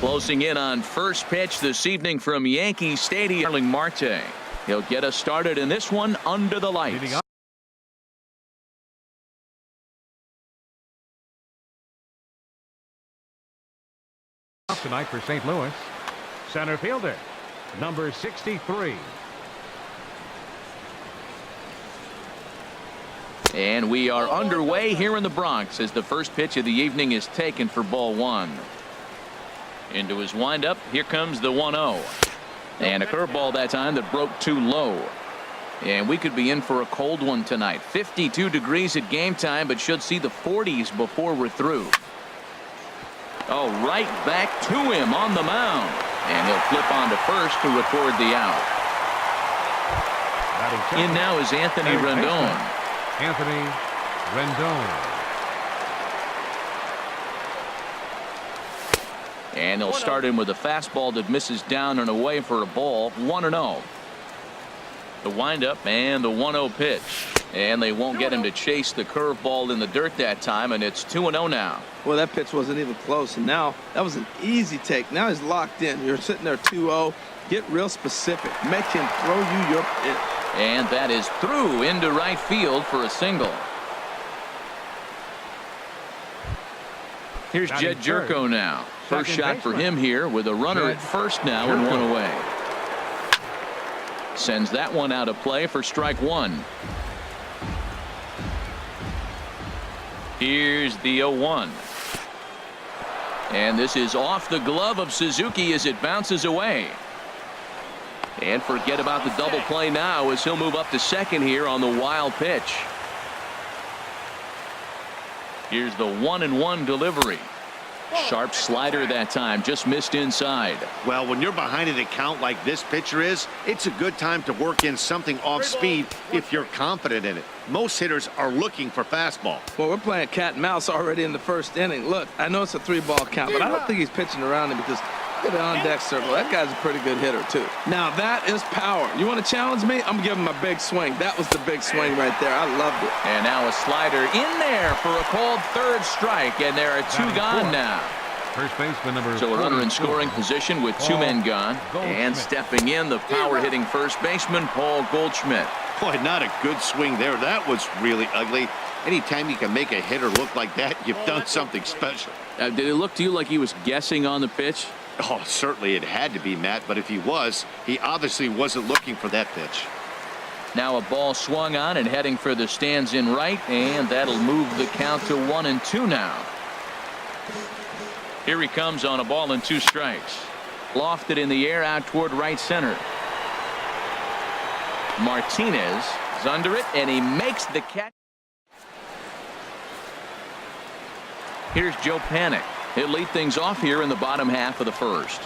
Closing in on first pitch this evening from Yankee Stadium, Starling Marte. He'll get us started in this one under the lights. Tonight for St. Louis, center fielder, number 63. And we are underway here in the Bronx as the first pitch of the evening is taken for ball one. Into his windup, here comes the 1-0. And a curveball that time that broke too low. And we could be in for a cold one tonight. 52 degrees at game time, but should see the 40s before we're through. Oh, right back to him on the mound. And he'll flip on to first to record the out. In now is Anthony Rendon. Anthony Rendon. And he'll start in with a fastball that misses down and away for a ball. 1-0. The windup and the 1-0 pitch. And they won't get him to chase the curveball in the dirt that time, and it's 2-0 now. Well, that pitch wasn't even close, and now that was an easy take. Now he's locked in. You're sitting there 2-0. Get real specific. Make him throw you your pitch. And that is through into right field for a single. Here's Jed Jerko now. First shot for him here with a runner at first now and one away. Sends that one out of play for strike one. Here's the 0-1. And this is off the glove of Suzuki as it bounces away. And forget about the double play now as he'll move up to second here on the wild pitch. Here's the 1-1 delivery. Sharp slider that time, just missed inside. Well, when you're behind an account like this pitcher is, it's a good time to work in something off speed if you're confident in it. Most hitters are looking for fastball. Well, we're playing cat and mouse already in the first inning. Look, I know it's a 3-ball count, but I don't think he's pitching around him because look at the on-deck circle. That guy's a pretty good hitter, too. Now, that is power. You want to challenge me? I'm going to give him a big swing. That was the big swing right there. I loved it. And now a slider in there for a called third strike, and there are two gone now. First baseman number So a runner in scoring position with two men gone. And stepping in, the power-hitting first baseman, Paul Goldschmidt. Boy, not a good swing there. That was really ugly. Anytime you can make a hitter look like that, you've done something special. Did it look to you like he was guessing on the pitch? Oh, certainly it had to be, Matt, but if he was, he obviously wasn't looking for that pitch. Now a ball swung on and heading for the stands in right, and that'll move the count to 1-2 now. Here he comes on a ball and two strikes. Lofted in the air out toward right center. Martinez is under it, and he makes the catch. Here's Joe Panik. He'll lead things off here in the bottom half of the first.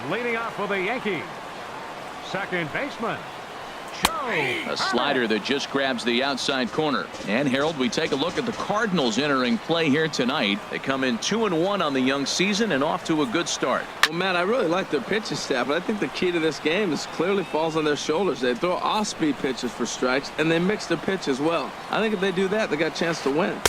Leading off for the Yankees, second baseman, A slider that just grabs the outside corner. And Harold, we take a look at the Cardinals entering play here tonight. They come in 2-1 on the young season and off to a good start. Well, Matt, I really like their pitching staff, but I think the key to this game is clearly falls on their shoulders. They throw off-speed pitches for strikes, and they mix their pitch as well. I think if they do that, they got a chance to win.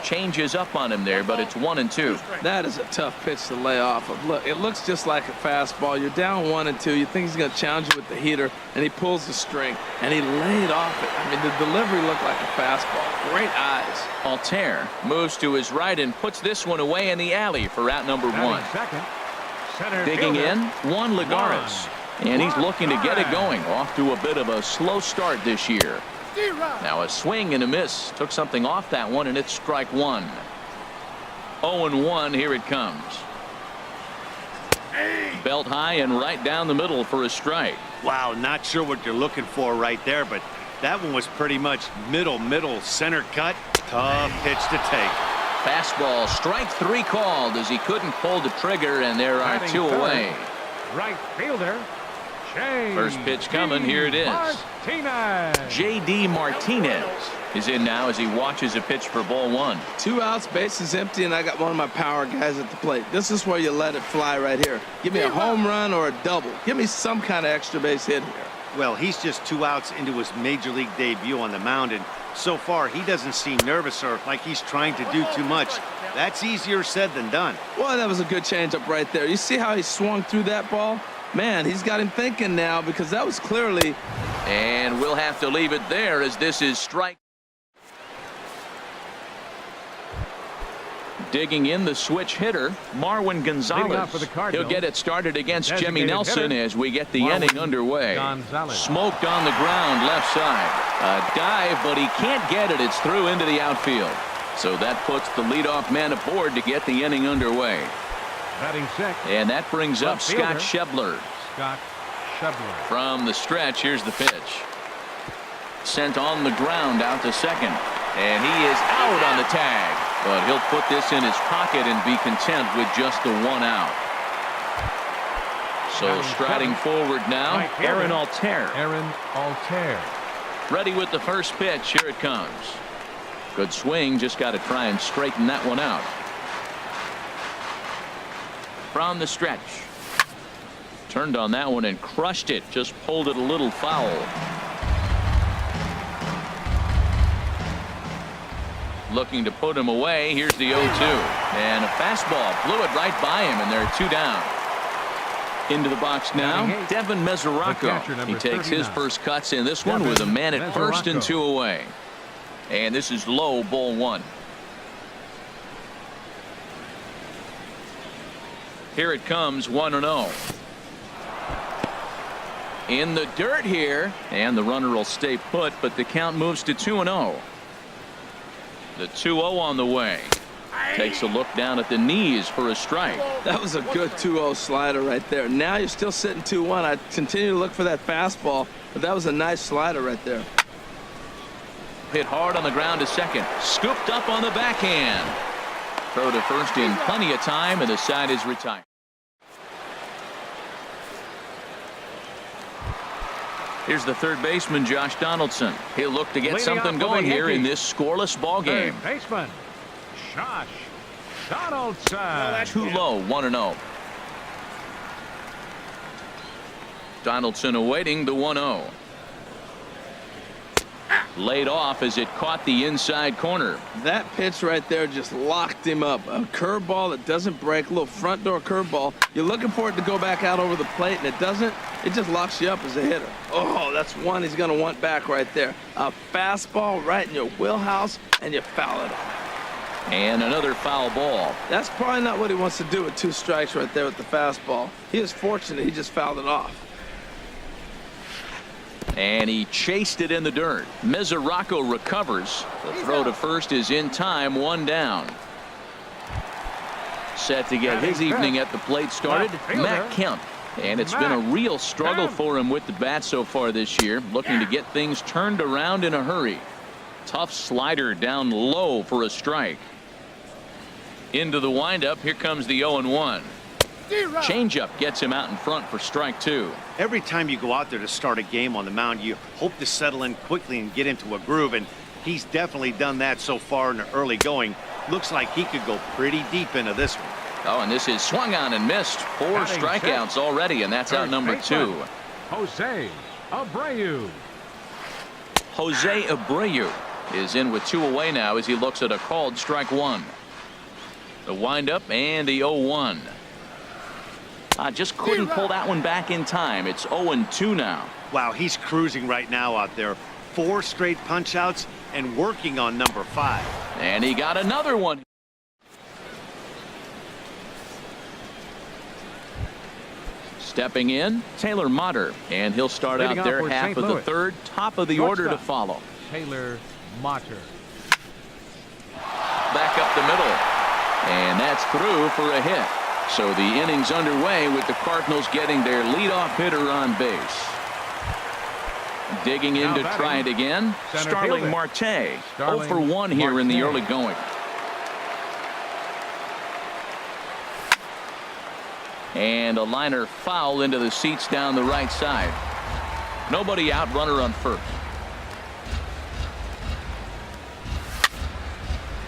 Changes up on him there, but it's 1-2. That is a tough pitch to lay off of. Look, it looks just like a fastball. You're down 1-2. You think he's going to challenge you with the heater, and he pulls the string, and he laid off it. I mean, the delivery looked like a fastball. Great eyes. Altair moves to his right and puts this one away in the alley for out number one. Digging in, Juan Lagares. And he's looking to get it going. Off to a bit of a slow start this year. Now a swing and a miss. Took something off that one, and it's strike one. 0-1. Here it comes. Belt high and right down the middle for a strike. Wow, not sure what you're looking for right there, but that one was pretty much middle center cut. Tough pitch to take. Fastball, strike three called as he couldn't pull the trigger, and there are two away. Right fielder. First pitch coming. Here it is. J.D. Martinez is in now as he watches a pitch for ball one. 2 outs, bases empty, and I got one of my power guys at the plate. This is where you let it fly right here. Give me a home run or a double. Give me some kind of extra base hit here. Well, he's just 2 outs into his major league debut on the mound, and so far he doesn't seem nervous or like he's trying to do too much. That's easier said than done. Boy, that was a good changeup right there. You see how he swung through that ball? Man, he's got him thinking now because that was clearly. And we'll have to leave it there as this is strike. Digging in the switch hitter, Marwin Gonzalez. He'll get it started against Jimmy Nelson as we get the inning underway. Smoked on the ground left side. A dive, but he can't get it. It's through into the outfield. So that puts the leadoff man aboard to get the inning underway. Batting sixth. And that brings up Scott Schebler. Scott Schebler. From the stretch, here's the pitch. Sent on the ground out to second. And he is out on the tag. But he'll put this in his pocket and be content with just the one out. So striding forward now, Aaron Altair. Aaron Altair. Ready with the first pitch. Here it comes. Good swing. Just got to try and straighten that one out. From the stretch. Turned on that one and crushed it. Just pulled it a little foul. Looking to put him away. Here's the 0-2. And a fastball. Blew it right by him, and they're two down. Into the box now, Devin Mesoraco. He takes his first cuts in this one with a man at first and two away. And this is low, ball one. Here it comes, 1-0. In the dirt here, and the runner will stay put, but the count moves to 2-0. The 2-0 on the way. Takes a look down at the knees for a strike. That was a good 2-0 slider right there. Now you're still sitting 2-1. I continue to look for that fastball, but that was a nice slider right there. Hit hard on the ground to second. Scooped up on the backhand. Throw to first in plenty of time, and the side is retired. Here's the third baseman, Josh Donaldson. He'll look to get something going here in this scoreless ball game. Third baseman, Josh Donaldson. Too low, 1-0. Donaldson awaiting the 1-0. Laid off as it caught the inside corner. That pitch right there just locked him up. A curveball that doesn't break, a little front door curveball. You're looking for it to go back out over the plate, and it doesn't. It just locks you up as a hitter. Oh, that's one he's going to want back right there. A fastball right in your wheelhouse, and you foul it off. And another foul ball. That's probably not what he wants to do with two strikes right there with the fastball. He is fortunate he just fouled it off. And he chased it in the dirt. Mesoraco recovers. The throw to first is in time, one down. Set to get his evening at the plate started, Matt Kemp. And it's been a real struggle for him with the bat so far this year, looking to get things turned around in a hurry. Tough slider down low for a strike. Into the windup, here comes the 0-1. Changeup gets him out in front for strike two. Every time you go out there to start a game on the mound, you hope to settle in quickly and get into a groove, and he's definitely done that so far in the early going. Looks like he could go pretty deep into this one. Oh, and this is swung on and missed. Four strikeouts already, and that's out number two. Jose Abreu. Jose Abreu is in with two away now as he looks at a called strike one. The windup and the 0-1. Just couldn't pull that one back in time. It's 0-2 now. Wow, he's cruising right now out there. 4 straight punch outs and working on number 5. And he got another one. Stepping in, Taylor Motter, and he'll start out there half of the third, top of the order to follow. Taylor Motter. Back up the middle, and that's through for a hit. So the inning's underway with the Cardinals getting their leadoff hitter on base. Digging in to try it again, Starling Marte. 0 for 1 here in the early going. And a liner foul into the seats down the right side. Nobody out, runner on first.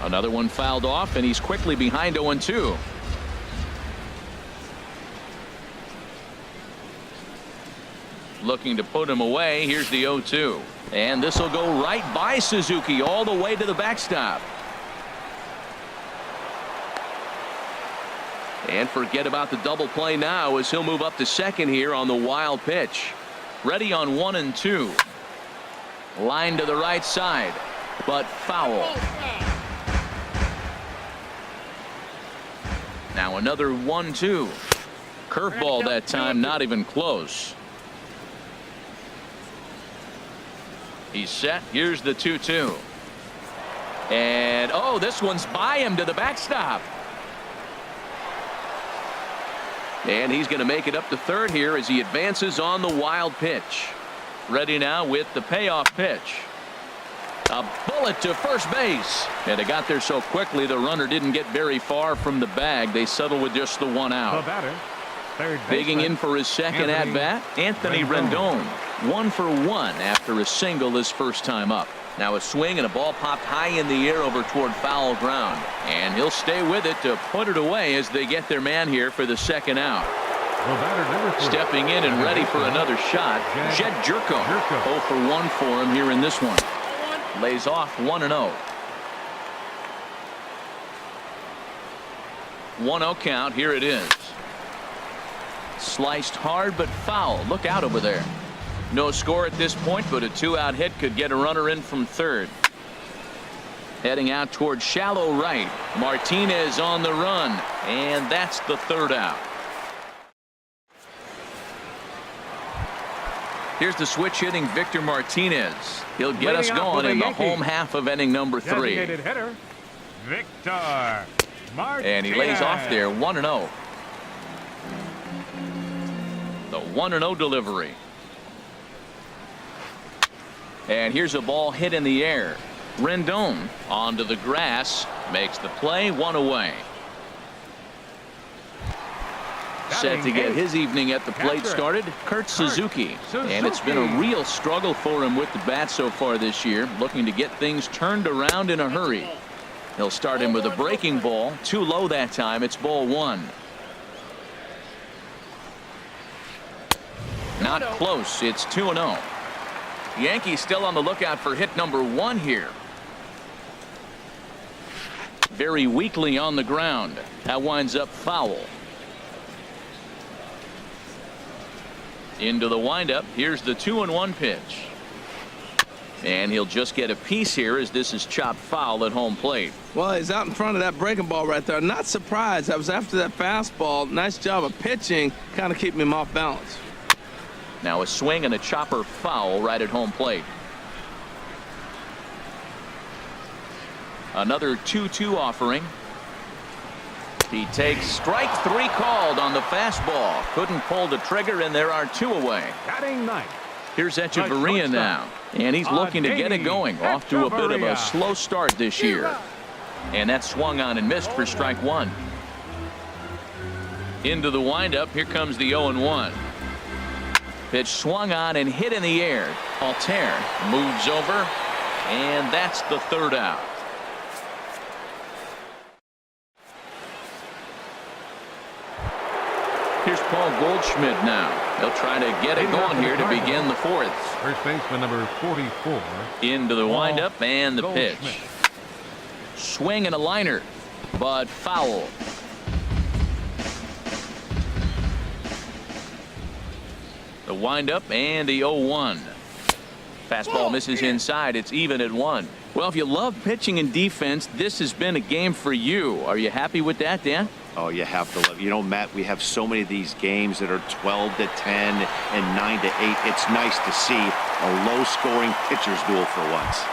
Another one fouled off, and he's quickly behind 0-2. Looking to put him away. Here's the 0-2. And this will go right by Suzuki all the way to the backstop. And forget about the double play now as he'll move up to second here on the wild pitch. Ready on 1 and 2. Line to the right side, but foul. Now another 1-2. Curveball that time, not even close. He's set. Here's the 2-2. And oh, this one's by him to the backstop. And he's going to make it up to third here as he advances on the wild pitch. Ready now with the payoff pitch. A bullet to first base. And it got there so quickly the runner didn't get very far from the bag. They settle with just the one out. The batter, third Digging baseman, in for his second at-bat, Anthony Rendon. Rendon. 1 for 1 after a single his first time up. Now a swing and a ball popped high in the air over toward foul ground. And he'll stay with it to put it away as they get their man here for the second out. The batter, number 3. Stepping in and ready for another shot, Jed Jerko. 0 for 1 for him here in this one. Lays off 1-0. 1-0 count. Here it is. Sliced hard but foul. Look out over there. No score at this point, but a 2-out hit could get a runner in from third. Heading out toward shallow right. Martinez on the run, and that's the third out. Here's the switch hitting Victor Martinez. He'll get us going in the home half of inning number 3. Designated hitter, Victor Martinez. And he lays off there, 1-0. The 1-0 delivery. And here's a ball hit in the air. Rendon onto the grass, makes the play, 1 away. Set to get his evening at the plate started, Kurt Suzuki. And it's been a real struggle for him with the bat so far this year, looking to get things turned around in a hurry. He'll start him with a breaking ball, too low that time. It's ball 1. Not close. It's 2-0. Yankees still on the lookout for hit number 1 here. Very weakly on the ground. That winds up foul. Into the windup. Here's the 2-1 pitch. And he'll just get a piece here as this is chopped foul at home plate. Well, he's out in front of that breaking ball right there. Not surprised. That was after that fastball. Nice job of pitching, kind of keeping him off balance. Now a swing and a chopper foul right at home plate. Another 2-2 offering. He takes strike 3 called on the fastball. Couldn't pull the trigger, and there are 2 away. Batting 9th. Here's Echeverria now, and he's looking to get it going. Off to a bit of a slow start this year. And that swung on and missed for strike 1. Into the windup. Here comes the 0-1. Pitch swung on and hit in the air. Altair moves over, and that's the third out. Here's Paul Goldschmidt now. They'll try to get it going here to begin the 4th. First baseman number 44. Into the windup and the pitch. Swing and a liner, but foul. The windup and the 0-1. Fastball misses inside. It's even at 1. Well, if you love pitching and defense, this has been a game for you. Are you happy with that, Dan? Oh, you have to love. You know, Matt, we have so many of these games that are 12-10 and 9-8. It's nice to see a low-scoring pitcher's duel for once.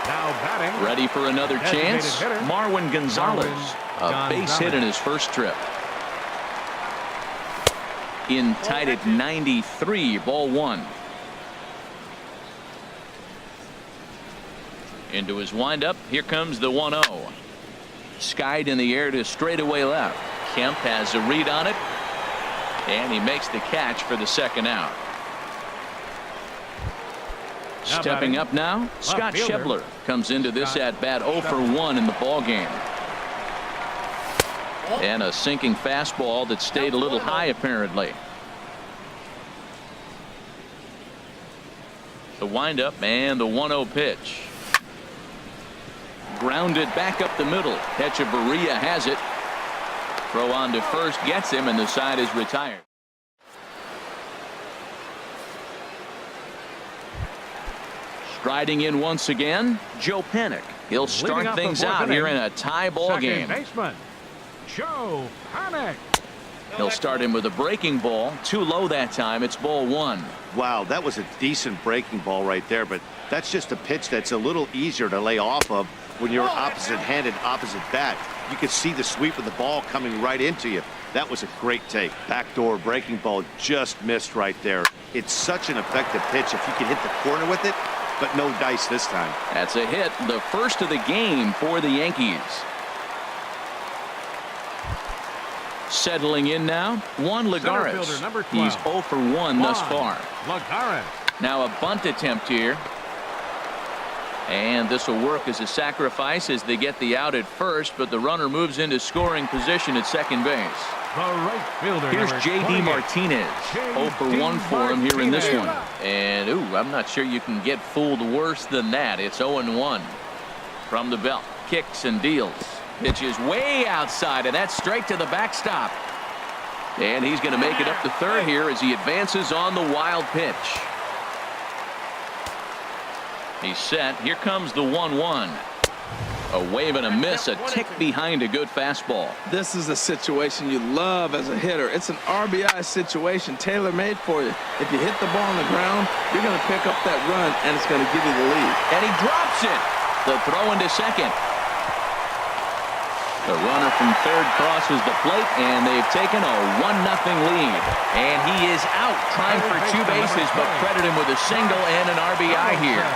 Now batting. Ready for another chance? Hitter, Marwin Gonzalez. A base hit in his first trip. In tight at 93, ball 1. Into his windup. Here comes the 1-0. Skied in the air to straightaway left. Kemp has a read on it, and he makes the catch for the second out. Stepping up now, Scott Schebler comes into this at bat 0 for 1 in the ball game. And a sinking fastball that stayed a little high apparently. The windup and the 1-0 pitch. Grounded back up the middle. Echeverria has it. Throw on to first gets him, and the side is retired. Striding in once again, Joe Panik. He'll start things out here in a tie ball game. Baseman, Joe Panik. He'll start him with a breaking ball. Too low that time. It's ball one. Wow, that was a decent breaking ball right there, but that's just a pitch that's a little easier to lay off of when you're opposite-handed, opposite bat. You could see the sweep of the ball coming right into you. That was a great take. Backdoor breaking ball just missed right there. It's such an effective pitch if you can hit the corner with it, but no dice this time. That's a hit, the first of the game for the Yankees. Settling in now, Juan Lagares. He's 0 for 1 thus far. Lagares. Now a bunt attempt here. And this will work as a sacrifice as they get the out at first, but the runner moves into scoring position at second base. The right fielder. Here's J.D. Martinez. 0 for 1 for him here in this one. And, I'm not sure you can get fooled worse than that. It's 0-1 from the belt. Kicks and deals. Pitches way outside, and that's straight to the backstop. And he's going to make it up to third here as he advances on the wild pitch. He's set. Here comes the 1-1. A wave and a miss, a tick behind a good fastball. This is a situation you love as a hitter. It's an RBI situation tailor-made for you. If you hit the ball on the ground, you're going to pick up that run, and it's going to give you the lead. And he drops it. The throw into second. The runner from third crosses the plate, and they've taken a 1-0 lead. And he is out, trying for 2 bases, but credit him with a single and an RBI here.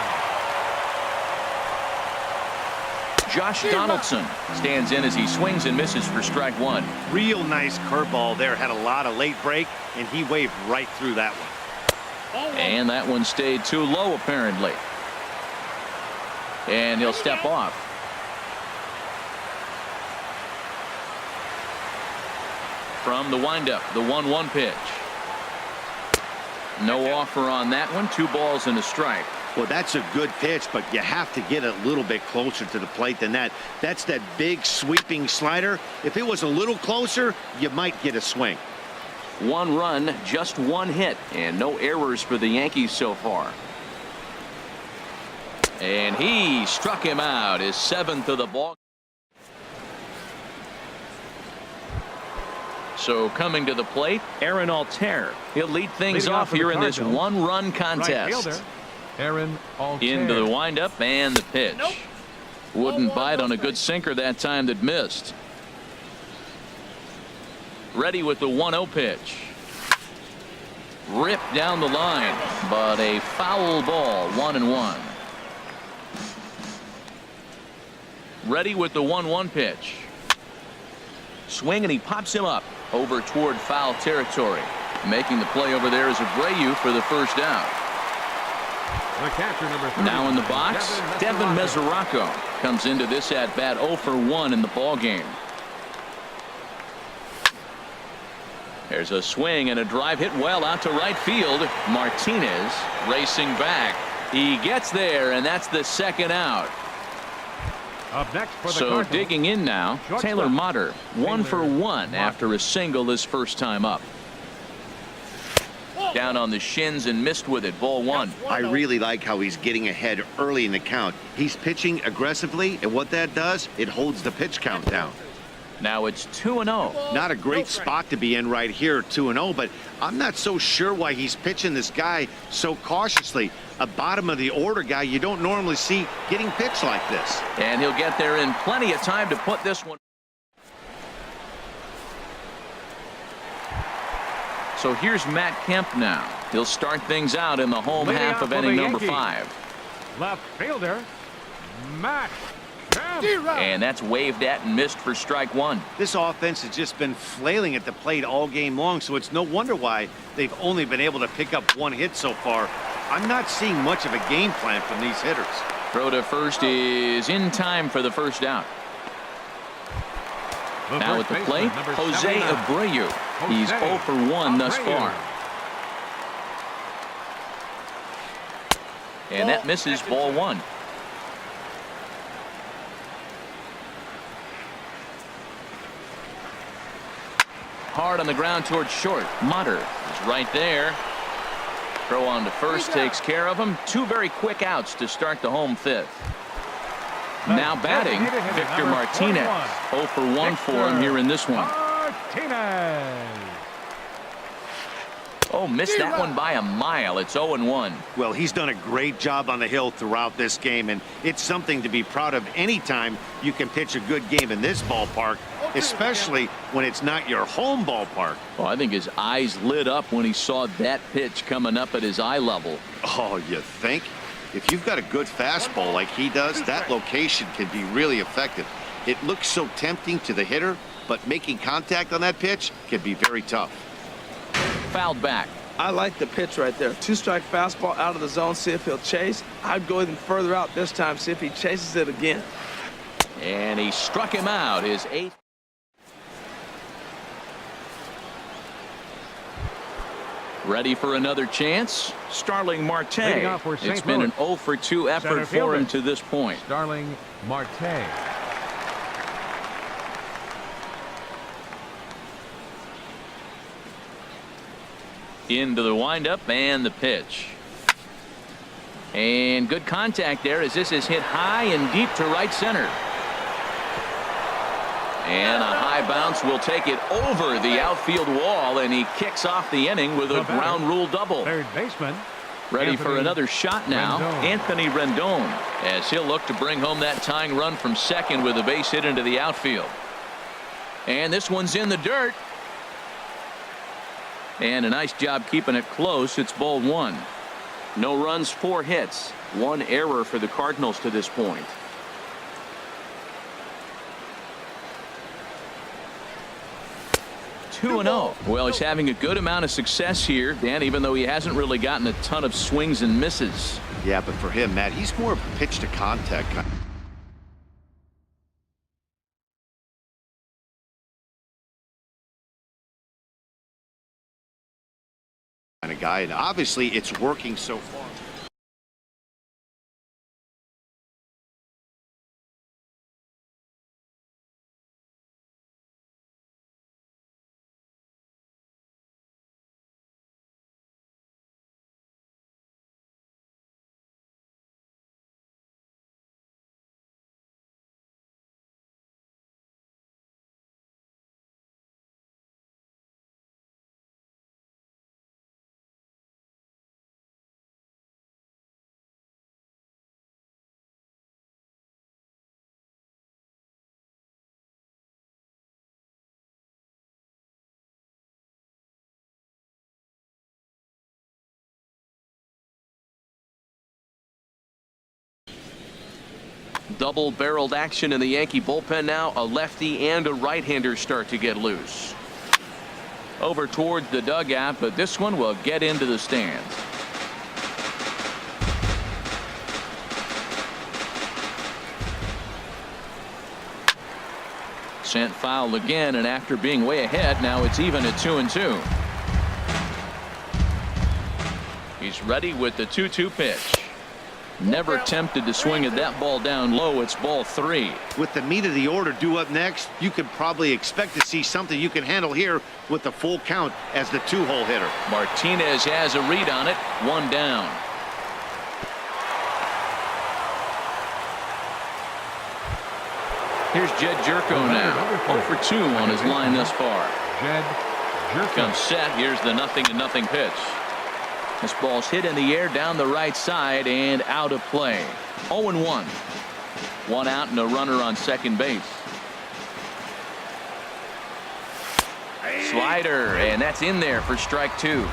Josh Donaldson stands in as he swings and misses for strike one. Real nice curveball there. Had a lot of late break, and he waved right through that one. And that one stayed too low, apparently. And he'll step off. From the windup, the 1-1 pitch. No offer on that one. 2 balls and a strike. Well, that's a good pitch, but you have to get a little bit closer to the plate than that. That's that big sweeping slider. If it was a little closer, you might get a swing. 1 run, just 1 hit, and no errors for the Yankees so far. And he struck him out, his 7th of the ball. So coming to the plate, Aaron Altair. He'll lead things off here in this 1-run contest. Aaron Altair. Into the windup and the pitch. Wouldn't bite on a good sinker that time that missed. Ready with the 1-0 pitch. Ripped down the line, but a foul ball, 1-1. Ready with the 1-1 pitch. Swing, and he pops him up over toward foul territory. Making the play over there is Abreu for the first down. The catcher, number 3. Now in the box, Devin Mesoraco comes into this at bat 0 for 1 in the ball game. There's a swing and a drive hit well out to right field. Martinez racing back. He gets there, and that's the second out. Up next for the So Cardinals, digging in now, Taylor Motter, 1 for 1 Motter. after a single his first time up. Down on the shins and missed with it, ball 1. I really like how he's getting ahead early in the count. He's pitching aggressively, and what that does, it holds the pitch count down. Now it's 2-0. Not a great spot to be in right here, 2-0, but I'm not so sure why he's pitching this guy so cautiously. A bottom of the order guy you don't normally see getting pitched like this. And he'll get there in plenty of time to put this one. So here's Matt Kemp now. He'll start things out in the home Leading half out of for inning the number Yankees. 5. left fielder, Matt Kemp. And that's waved at and missed for strike 1. This offense has just been flailing at the plate all game long, so it's no wonder why they've only been able to pick up 1 hit so far. I'm not seeing much of a game plan from these hitters. Throw to first is in time for the first out. Now at the plate, Jose Abreu. He's 0 for 1 thus far. And that misses, ball 1. hard on the ground towards short. Mutter is right there. Throw on to first takes care of him. Two very quick outs to start the home fifth. Now batting, Victor Martinez. 0 for 1 for him here in this one. Martinez. Oh, missed that one by a mile. It's 0-1. Well, he's done a great job on the hill throughout this game, and it's something to be proud of anytime you can pitch a good game in this ballpark, especially when it's not your home ballpark. Well, I think his eyes lit up when he saw that pitch coming up at his eye level. Oh, you think? If you've got a good fastball like he does, that location can be really effective. It looks so tempting to the hitter, but making contact on that pitch can be very tough. Fouled back. I like the pitch right there. Two-strike fastball out of the zone, see if he'll chase. I'd go even further out this time, see if he chases it again. And he struck him out, his 8th. Ready for another chance? Starling Marte. Leading off for St. It's been an Louis. 0 for 2 effort Center for fielder. him to this point. Starling Marte. Into the windup and the pitch. And good contact there as this is hit high and deep to right center. And a high bounce will take it over the outfield wall, and he kicks off the inning with a ground rule double. Third baseman. Ready for Anthony another shot now. Rendon. Anthony Rendon, as he'll look to bring home that tying run from second with a base hit into the outfield. And this one's in the dirt. And a nice job keeping it close. It's ball one. No runs, 4 hits. 1 error for the Cardinals to this point. Two and 0. Well, he's having a good amount of success here, Dan, even though he hasn't really gotten a ton of swings and misses. Yeah, but for him, Matt, he's more of a pitch to contact kind of guy, and obviously it's working so far. Double-barreled action in the Yankee bullpen now. A lefty and a right-hander start to get loose. Over towards the dugout, but this one will get into the stands. Sent foul again, and after being way ahead, now it's even at 2-2. He's ready with the 2-2 pitch. Never tempted to swing at that ball down low. It's ball 3. With the meat of the order due up next, you could probably expect to see something you can handle here with the full count as the 2-hole hitter. Martinez has a read on it. 1 down. Here's Jed Jerko now. 0 for 2 on his line thus far. Jed Jerko. Comes set. Here's the 0-0 pitch. This ball's hit in the air down the right side and out of play. 0-1. 1 out and a runner on second base. Slider, and that's in there for strike 2.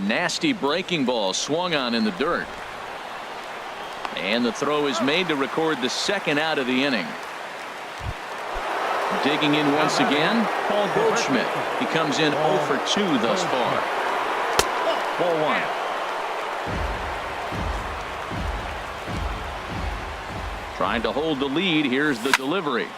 Nasty breaking ball swung on in the dirt. And the throw is made to record the 2nd out of the inning. Digging in once again, Paul Goldschmidt. He comes in 0 for 2 thus far. Ball 1. Trying to hold the lead. Here's the delivery.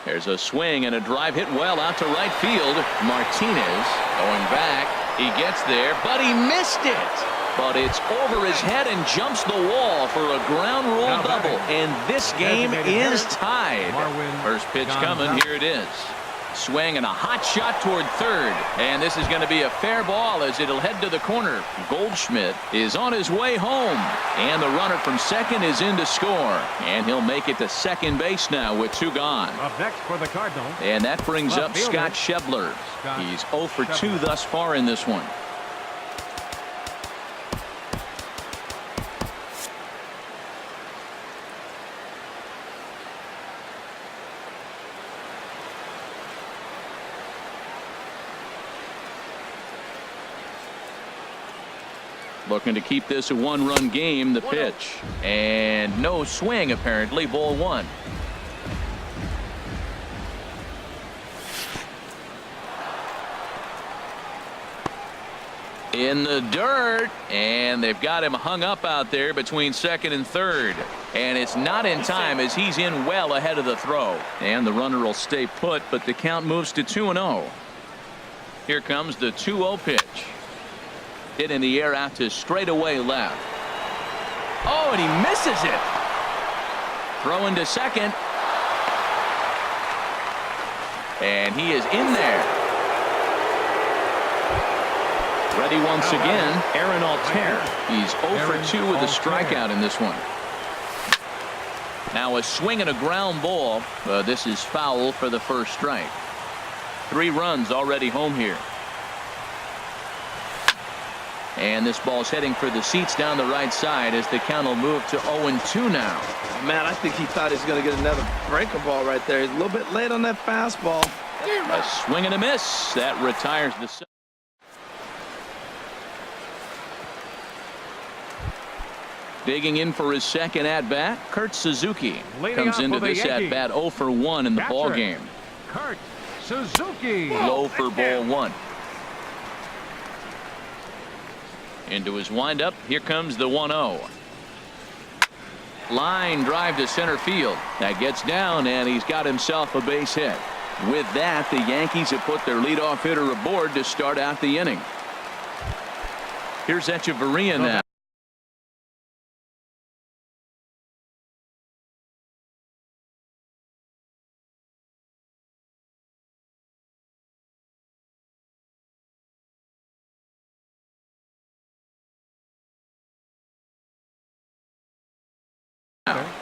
There's a swing and a drive hit well out to right field. Martinez going back. He gets there, but he missed it. But it's over his head and jumps the wall for a ground rule double. And this game is tied. First pitch coming. Here it is. Swing and a hot shot toward third. And this is going to be a fair ball as it'll head to the corner. Goldschmidt is on his way home. And the runner from second is in to score. And he'll make it to second base now with 2 gone. Up next for the Cardinals. And that brings up Scott Schebler. He's 0 for 2 thus far in this one. Looking to keep this a 1-run game. The pitch. And no swing apparently. Ball 1. In the dirt. And they've got him hung up out there between second and third. And it's not in time as he's in well ahead of the throw. And the runner will stay put, but the count moves to 2-0. Here comes the 2-0 pitch. Hit in the air out to straightaway left. Oh, and he misses it. Throwing to second. And he is in there. Ready once again, Aaron Altair. He's 0 for 2 with a strikeout in this one. Now a swing and a ground ball. This is foul for the first strike. 3 runs already home here. And this ball's heading for the seats down the right side as the count will move to 0-2 now. Man, I think he thought he was going to get another breaker ball right there. He's a little bit late on that fastball. A swing and a miss. That retires the. Digging in for his second at-bat, Kurt Suzuki comes into this at-bat 0 for 1 in the ball game. Kurt Suzuki. Low for ball 1. Into his windup. Here comes the 1-0. Line drive to center field. That gets down, and he's got himself a base hit. With that, the Yankees have put their leadoff hitter aboard to start out the inning. Here's Echeverria now.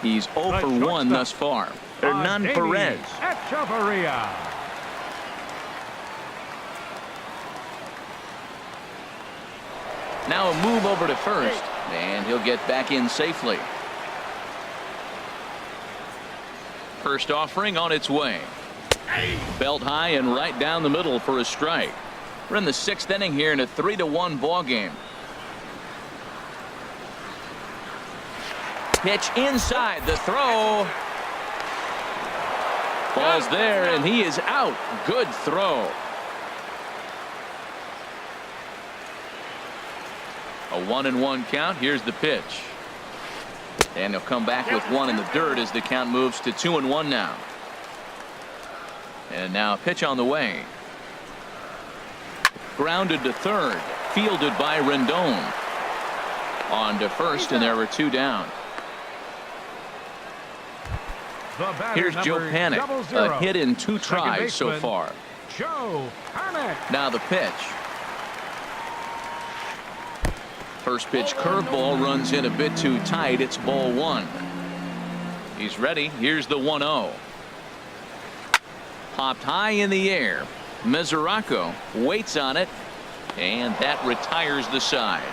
He's 0 for 1 thus far. Hernan Perez. Echeverria. Now a move over to first, and he'll get back in safely. First offering on its way. Belt high and right down the middle for a strike. We're in the 6th inning here in a 3-1 ball game. Pitch inside, the throw. Ball's there, and he is out. Good throw. A 1-1 count. Here's the pitch. And he'll come back with 1 in the dirt as the count moves to 2-1 now. And now a pitch on the way. Grounded to third. Fielded by Rendon. On to first, and there were 2 down. Here's Joe Panik. A hit in 2 tries so far. Joe Panik. Now the pitch. First pitch curveball runs in a bit too tight. It's ball 1. He's ready. Here's the 1-0. Popped high in the air. Mesoraco waits on it, and that retires the side.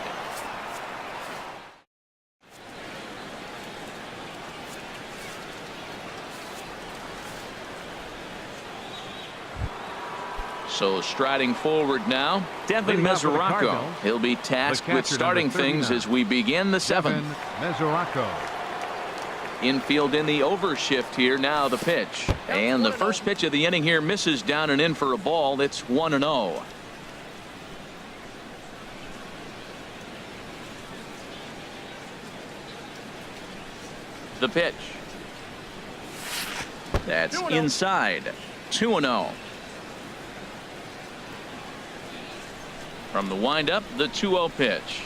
So striding forward now, Devin Mesoraco. He'll be tasked with starting things as we begin the 7th. Mesoraco. Infield in the overshift here. Now the pitch. And the first pitch of the inning here misses down and in for a ball. It's 1-0. The pitch. That's inside. 2-0. From the windup, the 2-0 pitch.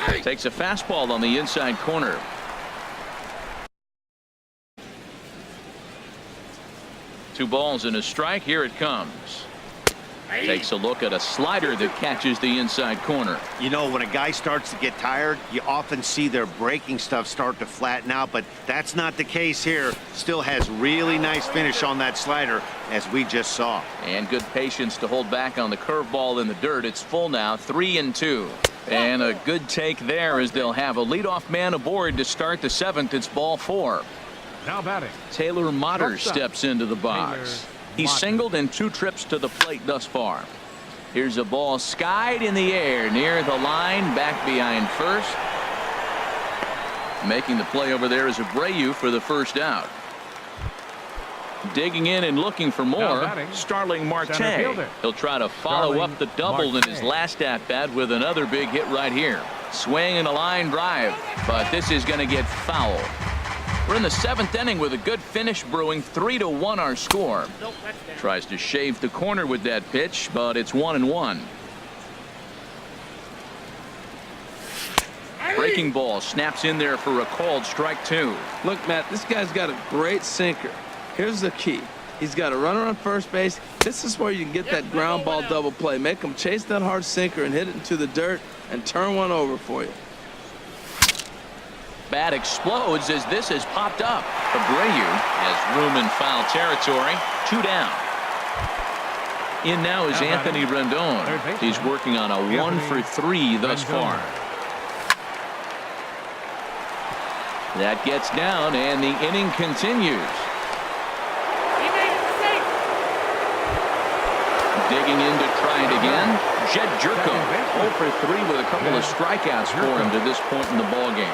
Takes a fastball on the inside corner. Two balls and a strike. Here it comes. Takes a look at a slider that catches the inside corner. You know, when a guy starts to get tired, you often see their breaking stuff start to flatten out, but that's not the case here. Still has really nice finish on that slider, as we just saw. And good patience to hold back on the curveball in the dirt. It's full now, 3-2. And a good take there as they'll have a leadoff man aboard to start the 7th. It's ball 4. Now batting. Taylor Motter steps into the box. He's singled in 2 trips to the plate thus far. Here's a ball skied in the air near the line, back behind first. Making the play over there is Abreu for the first out. Digging in and looking for more, Starling Marte. He'll try to follow up the double in his last at-bat with another big hit right here. Swing and a line drive, but this is going to get foul. We're in the 7th inning with a good finish brewing. 3-1 our score. Tries to shave the corner with that pitch, but it's 1-1. Breaking ball snaps in there for a called strike 2. Look, Matt, this guy's got a great sinker. Here's the key. He's got a runner on first base. This is where you can get that ground ball double play. Make him chase that hard sinker and hit it into the dirt and turn one over for you. Bat explodes as this has popped up. Abreu has room in foul territory. 2 down. In now is Anthony Rendon. He's working on a 1-for-3 thus far. That gets down and the inning continues. Digging in to try it again. Jed Jerko 0-for-3 with a couple of strikeouts for him to this point in the ballgame.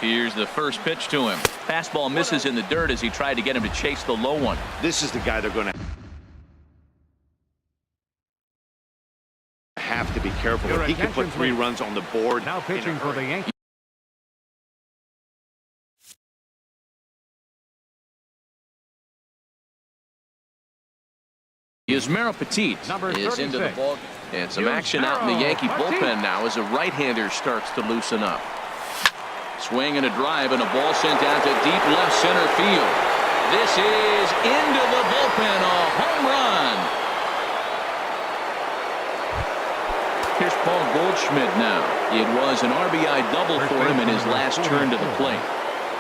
Here's the first pitch to him. Fastball misses in the dirt as he tried to get him to chase the low one. This is the guy they're going to have to be careful with. He can put 3 runs on the board. Now pitching for the Yankees. Yusmeiro Petit is into the ball. And some action out in the Yankee bullpen now as a right-hander starts to loosen up. Swing and a drive and a ball sent out to deep left center field. This is into the bullpen, a home run. Here's Paul Goldschmidt now. It was an RBI double for him in his last turn to the plate.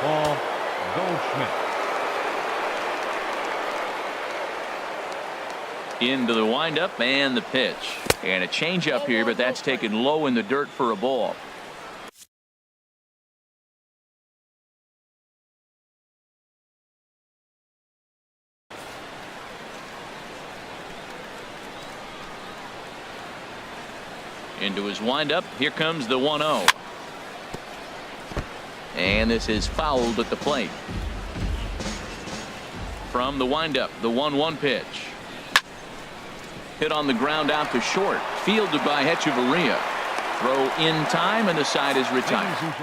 Paul Goldschmidt. Into the windup and the pitch. And a changeup here, but that's taken low in the dirt for a ball. Into his windup. Here comes the 1-0. And this is fouled at the plate. From the windup, the 1-1 pitch. Hit on the ground out to short. Fielded by Hechavarria. Throw in time and the side is retired.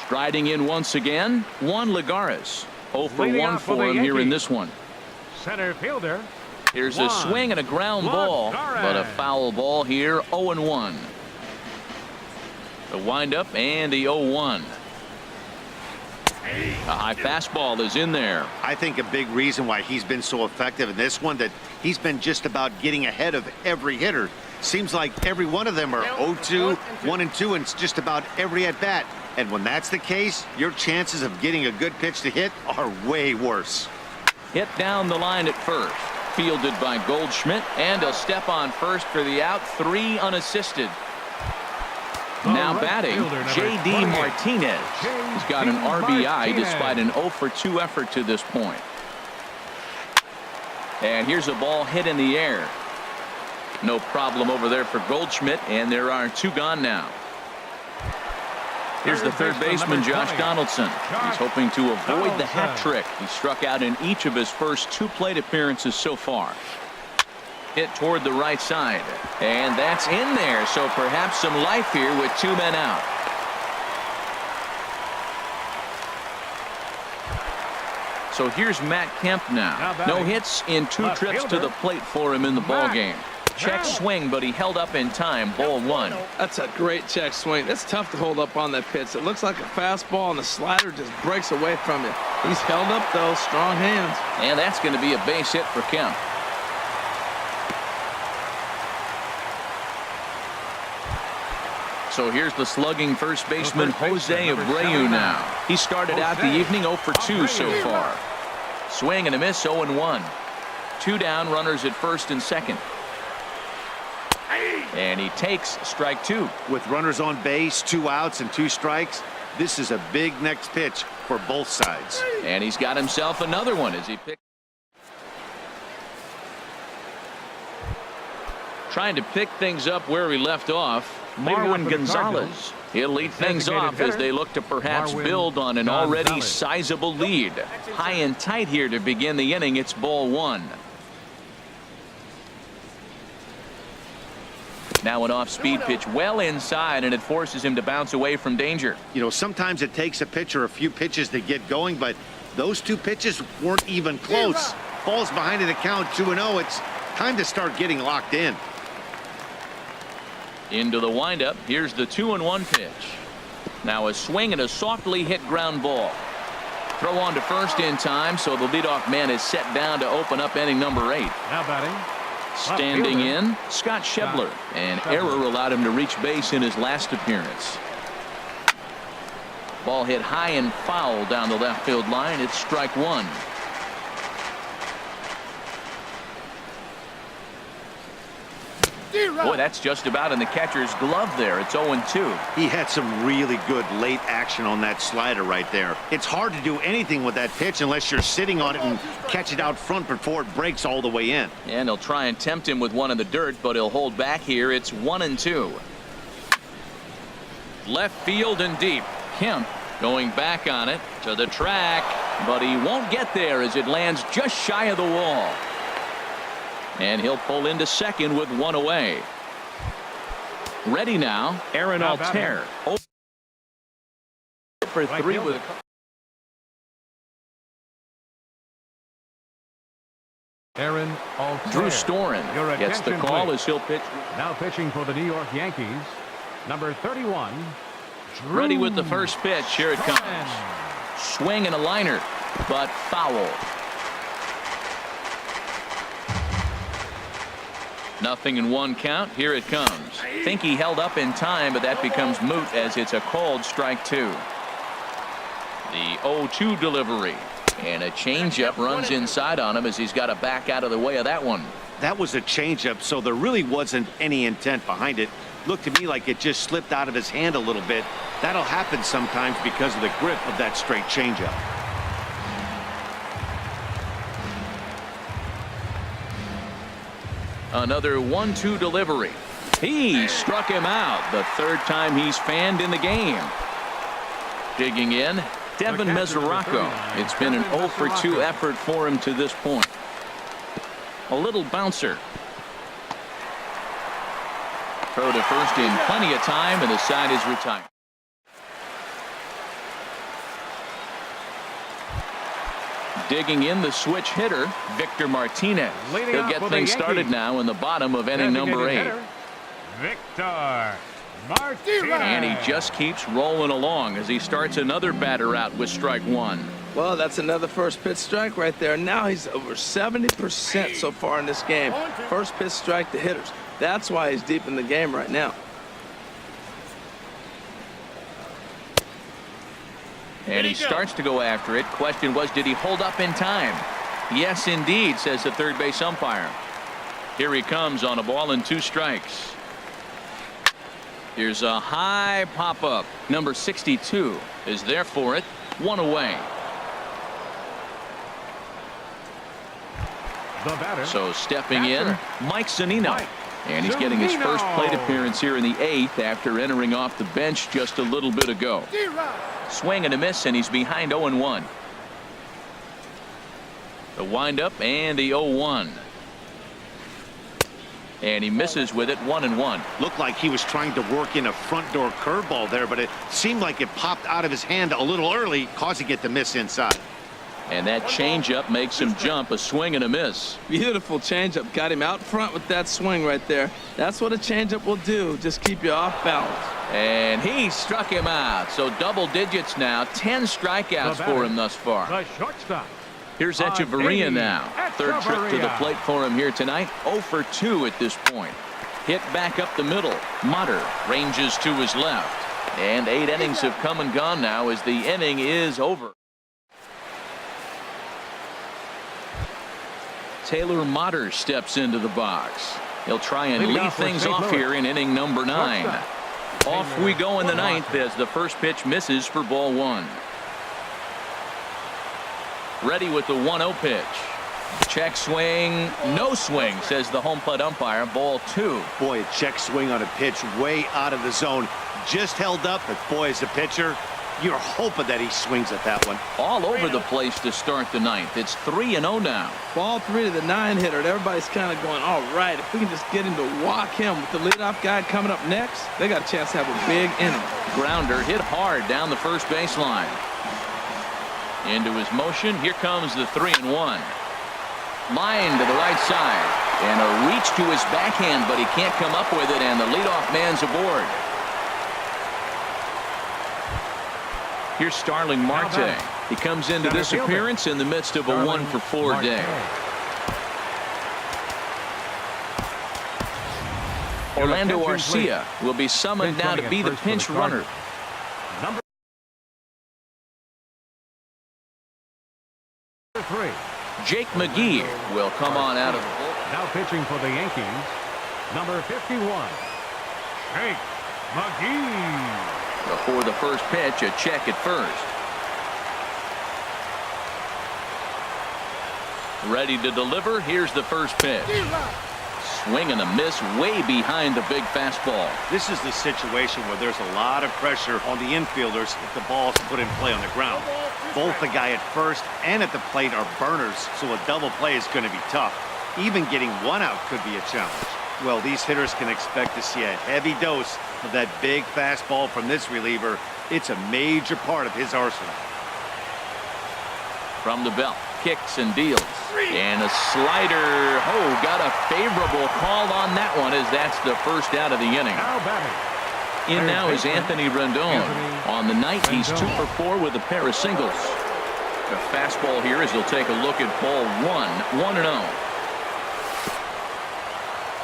Striding in once again, Juan Lagares. 0-for-1 for him here in this one. Center fielder. Here's a swing and a ground ball, but a foul ball here. 0-1. The windup and the 0-1. A high fastball is in there. I think a big reason why he's been so effective in this one, that he's been just about getting ahead of every hitter. Seems like every one of them are 0-2, 1-2, and it's just about every at bat. And when that's the case, your chances of getting a good pitch to hit are way worse. Hit down the line at first. Fielded by Goldschmidt, and he'll step on first for the out. 3 unassisted. Now batting, J.D. Martinez. He's got an RBI despite an 0-for-2 effort to this point. And here's a ball hit in the air. No problem over there for Goldschmidt, and there are 2 gone now. Here's the third baseman, Josh Donaldson. He's hoping to avoid the hat trick. He struck out in each of his first 2 plate appearances so far. Hit toward the right side, and that's in there, so perhaps some life here with 2 men out. So here's Matt Kemp now. No hits in 2 trips to the plate for him in the ball game. Check swing, but he held up in time. Ball 1. That's a great check swing. It's tough to hold up on that pitch. It looks like a fastball, and the slider just breaks away from you. He's held up, though. Strong hands. And that's going to be a base hit for Kemp. So here's the slugging first baseman Jose Abreu now. He started out the evening 0 for 2 so far. Swing and a miss, 0-1. 2 down, runners at first and second. And he takes strike 2. With runners on base, 2 outs and 2 strikes, this is a big next pitch for both sides. And he's got himself another one as he picks. Trying to pick things up where he left off. Marwin Gonzalez. He'll lead things off as they look to perhaps build on an already sizable lead. High and tight here to begin the inning. It's ball 1. Now an off-speed pitch well inside, and it forces him to bounce away from danger. You know, sometimes it takes a pitcher a few pitches to get going, but those 2 pitches weren't even close. Falls behind in the count 2-0. It's time to start getting locked in. Into the windup. Here's the 2-1 pitch. Now a swing and a softly hit ground ball. Throw on to first in time, so the leadoff man is set down to open up inning number 8. Now batting. Standing in, Scott Schebler. An error allowed him to reach base in his last appearance. Ball hit high and foul down the left field line. It's strike 1. Boy, that's just about in the catcher's glove there. It's 0-2. He had some really good late action on that slider right there. It's hard to do anything with that pitch unless you're sitting on it and catch it out front before it breaks all the way in. And he'll try and tempt him with one in the dirt, but he'll hold back here. It's 1-2. Left field and deep. Kemp going back on it to the track, but he won't get there as it lands just shy of the wall. And he'll pull into second with 1 away. Ready now, Aaron Altair. 0 for 3 with a. Aaron Altair. Drew Storen gets the call as he'll pitch. Now pitching for the New York Yankees, number 31. Drew Ready with the first pitch. Here it comes. Swing and a liner, but foul. Nothing in 1 count. Here it comes. Think he held up in time, but that becomes moot as it's a called strike 2. The 0-2 delivery. And a changeup runs inside on him as he's got to back out of the way of that one. That was a changeup, so there really wasn't any intent behind it. Looked to me like it just slipped out of his hand a little bit. That'll happen sometimes because of the grip of that straight changeup. Another 1-2 delivery. He struck him out. The 3rd time he's fanned in the game. Digging in, Devin Mesoraco. It's been an 0 for 2 effort for him to this point. A little bouncer. Throw to first in plenty of time, and the side is retired. Digging in, the switch hitter, Victor Martinez. He'll get things started now in the bottom of inning number 8. Victor Martinez. And he just keeps rolling along as he starts another batter out with strike 1. Well, that's another first pitch strike right there. Now he's over 70% so far in this game. First pitch strike to hitters. That's why he's deep in the game right now. And he starts to go after it. Question was, did he hold up in time? Yes, indeed, says the third base umpire. Here he comes on a ball and 2 strikes. Here's a high pop-up. Number 62 is there for it. 1 away. The batter. So stepping in, Mike Zunino. And he's getting his first plate appearance here in the 8th after entering off the bench just a little bit ago. Swing and a miss, and he's behind 0-1. The windup and the 0-1. And he misses with it, 1-1. Looked like he was trying to work in a front door curveball there, but it seemed like it popped out of his hand a little early, causing it to miss inside. And that changeup makes him jump. A swing and a miss. Beautiful changeup. Got him out front with that swing right there. That's what a changeup will do. Just keep you off balance. And he struck him out. So double digits now. 10 strikeouts for him thus far. The shortstop. Here's Echeverria now. Third trip to the plate for him here tonight. 0 for 2 at this point. Hit back up the middle. Mutter ranges to his left. And 8 innings have come and gone now as the inning is over. Taylor Mutter steps into the box. He'll try and lead things off here in inning number 9. Off we go in the 9th as the first pitch misses for ball 1. Ready with the 1-0 pitch. Check swing, no swing, says the home plate umpire. Ball 2. Boy, a check swing on a pitch way out of the zone. Just held up, but boy, as a pitcher, you're hoping that he swings at that one. All over the place to start the 9th. It's 3-0 now. Ball 3 to the 9 hitter. And everybody's kind of going, all right, if we can just get him to walk him with the leadoff guy coming up next, they got a chance to have a big inning. Grounder hit hard down the first baseline. Into his motion. Here comes the 3-1. Line to the right side. And a reach to his backhand, but he can't come up with it, and the leadoff man's aboard. Here's Starling Marte. He comes into this appearance in the midst of a 1 for 4 day. Orlando Arcia will be summoned now to be the pinch runner. Number 3. Jake McGee will come on out of the bullpen. Now pitching for the Yankees, number 51, Jake McGee. Before the first pitch, a check at first. Ready to deliver. Here's the first pitch. Swing and a miss way behind the big fastball. This is the situation where there's a lot of pressure on the infielders if the ball's put in play on the ground. Both the guy at first and at the plate are burners, so a double play is going to be tough. Even getting one out could be a challenge. Well, these hitters can expect to see a heavy dose of that big fastball from this reliever. It's a major part of his arsenal. From the belt, kicks and deals. And a slider. Oh, got a favorable call on that one as that's the first out of the inning. Now batting. In now is Anthony Rendon. On the night, he's 2 for 4 with a pair of singles. The fastball here as he'll take a look at ball 1, 1-0.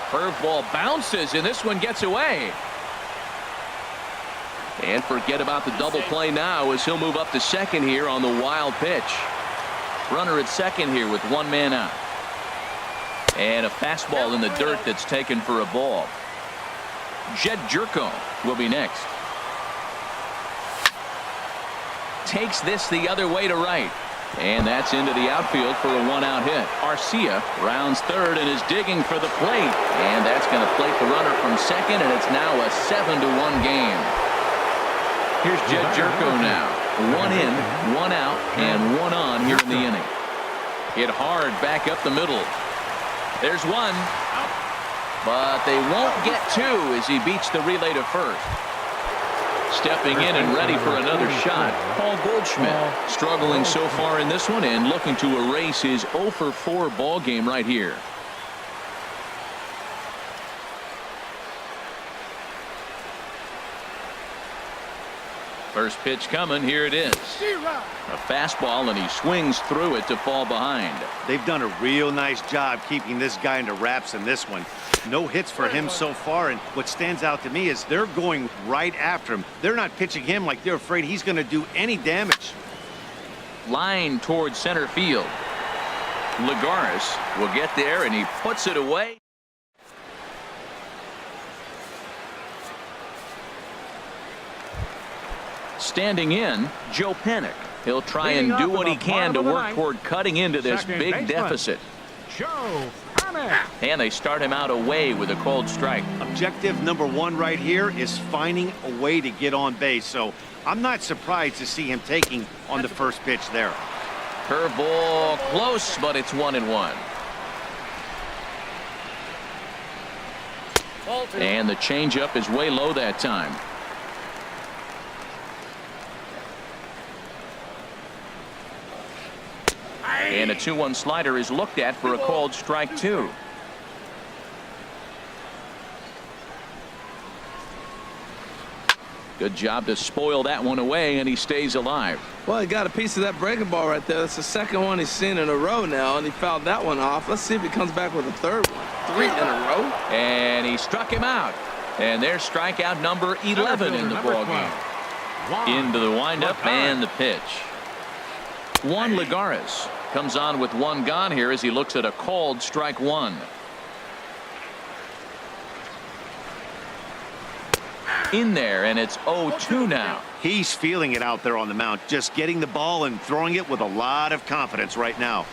Curveball bounces, and this one gets away. And forget about the double play now as he'll move up to second here on the wild pitch. Runner at second here with 1 man out. And a fastball in the dirt that's taken for a ball. Jed Jerko will be next. Takes this the other way to right. And that's into the outfield for a 1-out hit. Arcia rounds third and is digging for the plate. And that's going to plate the runner from second, and it's now a 7-1 game. Here's Jed Jerko now. 1 in, 1 out, and 1 on here in the inning. Hit hard back up the middle. There's 1. But they won't get 2 as he beats the relay to first. Stepping in and ready for another shot, Paul Goldschmidt. Struggling so far in this one and looking to erase his 0 for 4 ball game right here. First pitch coming. Here it is. A fastball, and he swings through it to fall behind. They've done a real nice job keeping this guy into wraps in this one. No hits for him so far, and what stands out to me is they're going right after him. They're not pitching him like they're afraid he's going to do any damage. Line towards center field. Lagares will get there, and he puts it away. Standing in, Joe Pennick. He'll try and do what he can to work toward cutting into this big deficit. Joe Pennick. And they start him out away with a cold strike. Objective number 1 right here is finding a way to get on base. So I'm not surprised to see him taking on the first pitch there. Curveball close, but it's 1-1. And the changeup is way low that time. And a 2-1 slider is looked at for a called strike 2. Good job to spoil that one away, and he stays alive. Well, he got a piece of that breaking ball right there. That's the second one he's seen in a row now, and he fouled that one off. Let's see if he comes back with a third one. 3 in a row. And he struck him out. And there's strikeout number 11 in the ball game. Into the windup and the pitch. Juan Lagares comes on with one gone here as he looks at a called strike 1. In there, and it's 0-2 now. He's feeling it out there on the mound, just getting the ball and throwing it with a lot of confidence right now.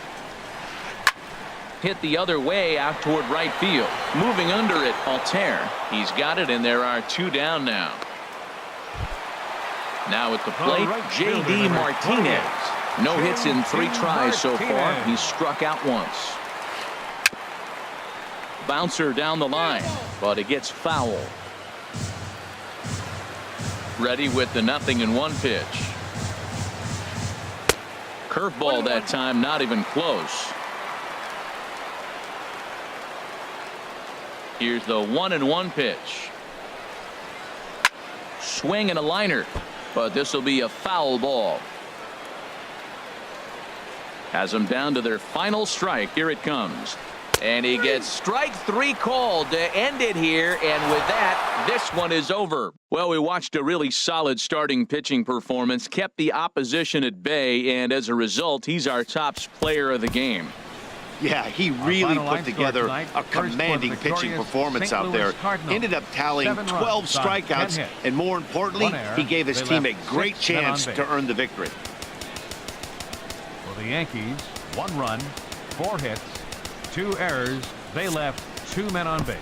Hit the other way out toward right field. Moving under it, Altair. He's got it, and there are 2 down now. Now at the plate, J.D. Martinez. No hits in 3 tries so far. He's struck out once. Bouncer down the line, but it gets foul. Ready with the 0-1 pitch. Curveball that time, not even close. Here's the 1-1 pitch. Swing and a liner, but this will be a foul ball. Has them down to their final strike. Here it comes. And he gets strike 3 called to end it here, and with that, this one is over. Well, we watched a really solid starting pitching performance, kept the opposition at bay, and as a result, he's our top player of the game. Yeah, he really put together a commanding pitching performance out there. Ended up tallying 12 strikeouts, and more importantly, he gave his team a great chance to earn the victory. For the Yankees, 1 run, 4 hits, 2 errors. They left 2 men on base.